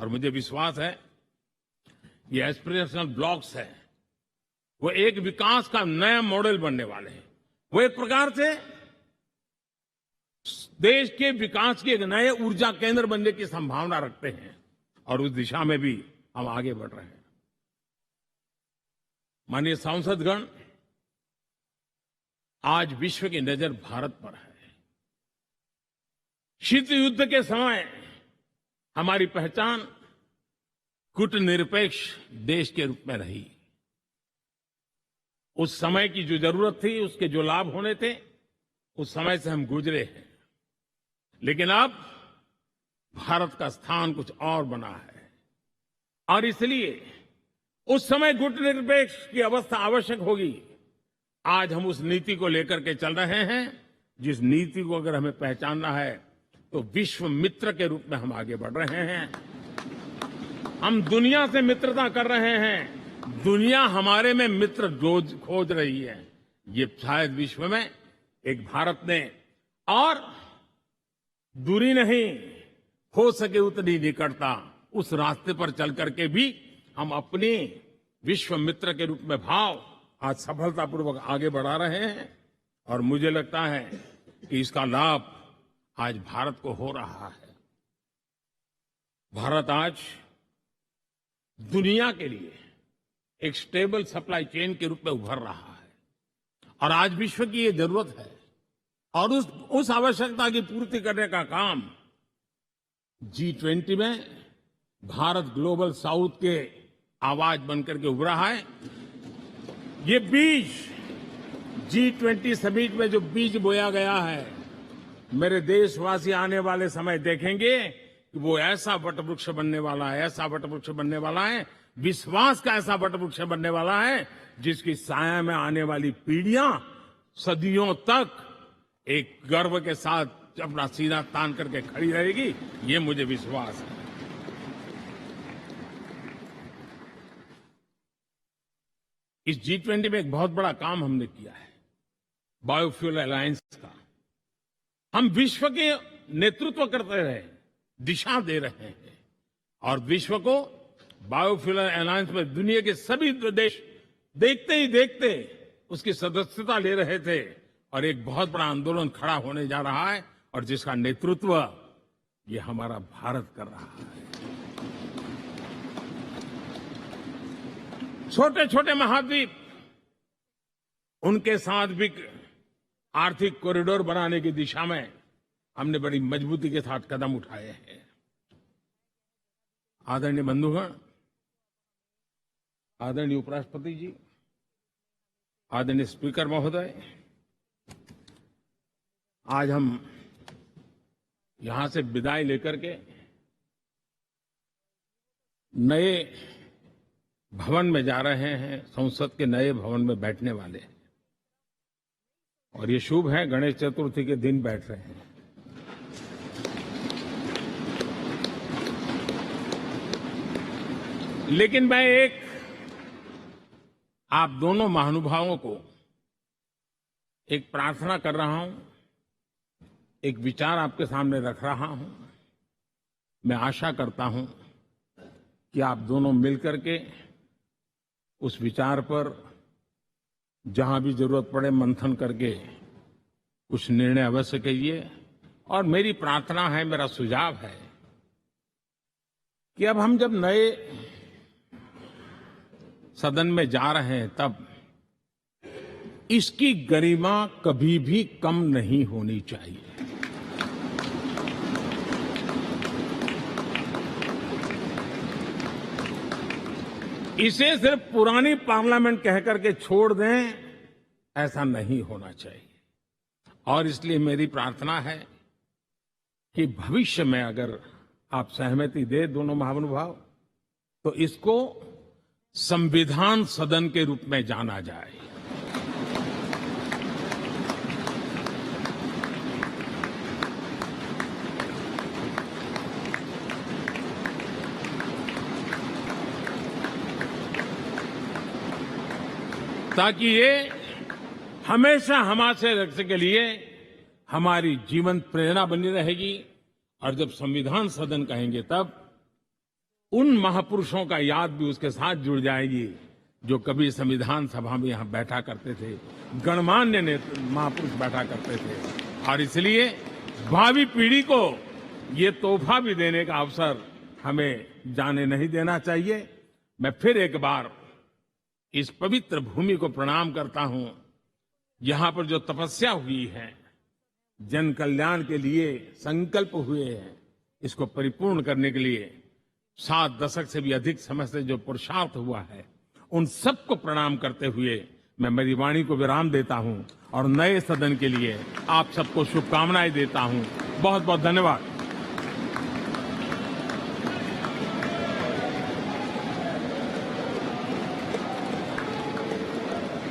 और मुझे विश्वास है ये एस्पिरेशनल ब्लॉक्स है वो एक विकास का नया मॉडल बनने वाले हैं। वो एक प्रकार से देश के विकास के एक नए ऊर्जा केंद्र बनने की संभावना रखते हैं और उस दिशा में भी हम आगे बढ़ रहे हैं। माननीय सांसदगण, आज विश्व की नजर भारत पर है। शीत युद्ध के समय हमारी पहचान कूटनिरपेक्ष देश के रूप में रही। उस समय की जो जरूरत थी, उसके जो लाभ होने थे, उस समय से हम गुजरे हैं। लेकिन अब भारत का स्थान कुछ और बना है और इसलिए उस समय कूटनिरपेक्ष की अवस्था आवश्यक होगी। आज हम उस नीति को लेकर के चल रहे हैं, जिस नीति को अगर हमें पहचानना है तो विश्व मित्र के रूप में हम आगे बढ़ रहे हैं। हम दुनिया से मित्रता कर रहे हैं, दुनिया हमारे में मित्र खोज रही है। ये शायद विश्व में एक भारत ने और दूरी नहीं, हो सके उतनी निकटता, उस रास्ते पर चल करके भी हम अपने विश्व मित्र के रूप में भाव आज सफलतापूर्वक आगे बढ़ा रहे हैं। और मुझे लगता है कि इसका लाभ आज भारत को हो रहा है। भारत आज दुनिया के लिए एक स्टेबल सप्लाई चेन के रूप में उभर रहा है और आज विश्व की ये जरूरत है और उस आवश्यकता की पूर्ति करने का काम G20 में भारत ग्लोबल साउथ के आवाज बनकर के उभरा है। ये बीज G20 समिट में जो बीज बोया गया है, मेरे देशवासी आने वाले समय देखेंगे कि वो ऐसा वटवृक्ष बनने वाला है, ऐसा वटवृक्ष बनने वाला है, विश्वास का ऐसा वटवृक्ष बनने वाला है जिसकी साया में आने वाली पीढ़ियां सदियों तक एक गर्व के साथ अपना सीना तान करके खड़ी रहेगी। ये मुझे विश्वास है। इस G20 में एक बहुत बड़ा काम हमने किया है, बायोफ्यूल अलायंस का। हम विश्व के नेतृत्व करते रहे, दिशा दे रहे हैं और विश्व को बायोफ्यूल अलायंस में दुनिया के सभी देश देखते ही देखते उसकी सदस्यता ले रहे थे और एक बहुत बड़ा आंदोलन खड़ा होने जा रहा है और जिसका नेतृत्व ये हमारा भारत कर रहा है। छोटे छोटे महाद्वीप, उनके साथ भी आर्थिक कॉरिडोर बनाने की दिशा में हमने बड़ी मजबूती के साथ कदम उठाए हैं। आदरणीय बंधुगण, आदरणीय उपराष्ट्रपति जी, आदरणीय स्पीकर महोदय, आज हम यहां से विदाई लेकर के नए भवन में जा रहे हैं, संसद के नए भवन में बैठने वाले हैं और ये शुभ है, गणेश चतुर्थी के दिन बैठ रहे हैं। लेकिन मैं एक आप दोनों महानुभावों को एक प्रार्थना कर रहा हूं, एक विचार आपके सामने रख रहा हूं। मैं आशा करता हूं कि आप दोनों मिलकर के उस विचार पर जहां भी जरूरत पड़े मंथन करके कुछ निर्णय अवश्य कीजिए। और मेरी प्रार्थना है, मेरा सुझाव है कि अब हम जब नए सदन में जा रहे हैं तब इसकी गरिमा कभी भी कम नहीं होनी चाहिए। इसे सिर्फ पुरानी पार्लियामेंट कहकर के छोड़ दें, ऐसा नहीं होना चाहिए। और इसलिए मेरी प्रार्थना है कि भविष्य में अगर आप सहमति दे दोनों महानुभाव, तो इसको संविधान सदन के रूप में जाना जाए। ताकि ये हमेशा हमारे रक्षा के लिए हमारी जीवन प्रेरणा बनी रहेगी। और जब संविधान सदन कहेंगे तब उन महापुरुषों का याद भी उसके साथ जुड़ जाएगी जो कभी संविधान सभा में यहां बैठा करते थे, गणमान्य महापुरुष बैठा करते थे। और इसलिए भावी पीढ़ी को ये तोहफा भी देने का अवसर हमें जाने नहीं देना चाहिए। मैं फिर एक बार इस पवित्र भूमि को प्रणाम करता हूं। यहां पर जो तपस्या हुई है, जन कल्याण के लिए संकल्प हुए हैं, इसको परिपूर्ण करने के लिए 7 दशक से भी अधिक समय से जो पुरुषार्थ हुआ है, उन सबको प्रणाम करते हुए मैं मेरी वाणी को विराम देता हूं और नए सदन के लिए आप सबको शुभकामनाएं देता हूं। बहुत बहुत धन्यवाद।